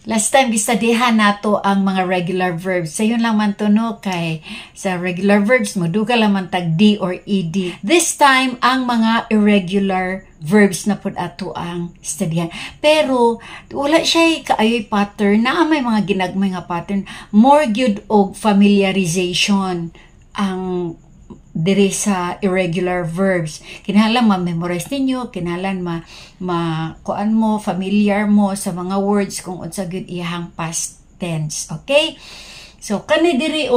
Last time, gistudihan nato ang mga regular verbs. Sa yun lang man to, no? Kay sa regular verbs, maduga lang man tag D or ED. This time, ang mga irregular verbs na pud ato ang studihan. Pero, wala siya kaayoy pattern na may mga ginagmay nga pattern. More good og familiarization ang diri sa irregular verbs. Kinahanglan ma-memorize ninyo, kinahanglan kuan mo, familiar mo sa mga words kung unsa gyud iyang past tense. Okay? So, kani diri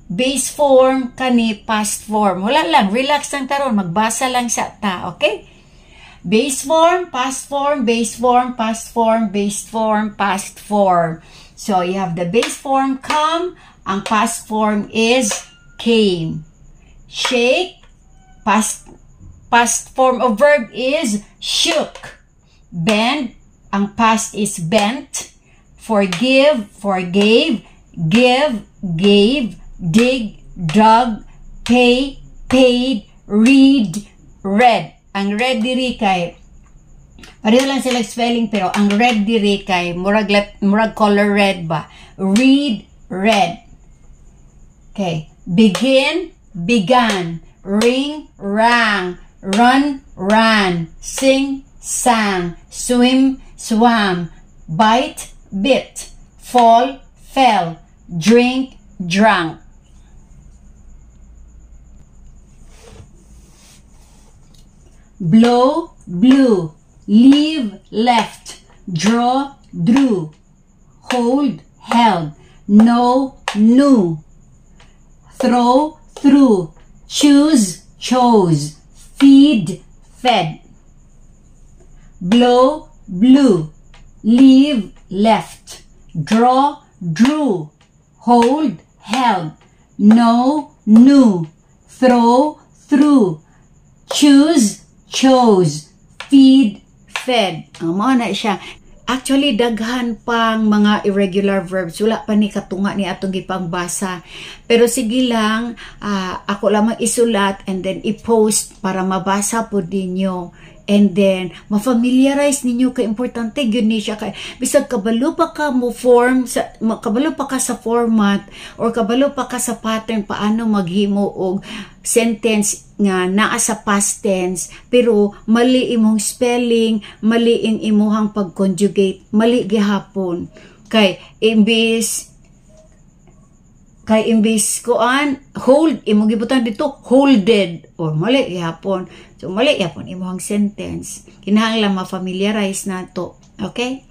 base form, kani past form. Wala lang, relax lang taron, magbasa lang sa ta. Okay? Base form, past form, base form, past form, base form, past form. So, you have the base form, come. Ang past form is came. Shake, past form of verb is shook. Bend, ang past is bent. Forgive, forgave. Give, gave. Dig, dug. Pay, paid. Read, read. Ang read diri kay pareho lang sila spelling, pero ang red diri kay murag color red ba. Read, read. Okay. Begin, began. Ring, rang. Run, ran. Sing, sang. Swim, swam. Bite, bit. Fall, fell. Drink, drank. Blow, blew. Leave, left. Draw, drew. Hold, held. Know, knew. Throw, threw. Choose, chose. Feed, fed. Blow, blew. Leave, left. Draw, drew. Hold, held. Know, knew. Throw, threw. Choose, chose. Feed, fed. Mao na siya. Actually, daghan pang mga irregular verbs. Wala pa ni katunga ni atong gipangbasa. Pero sige lang, ako lamang isulat and then i-post para mabasa po ninyo. And then, ma-familiarize ninyo kay importante yun ni siya. Kay, bisag kabalo pa ka mo kabalo pa ka sa format or kabalo pa ka sa pattern paano maghimo og sentence nga naa sa past tense, pero mali imong spelling, mali ang imuhang pag-conjugate, mali gihapon. Kay imbis kuan hold, imong gibutan dito holded, or mali gihapon. So mali gyapon imuhang sentence. Kinahanglan ma-familiarize nato. Okay?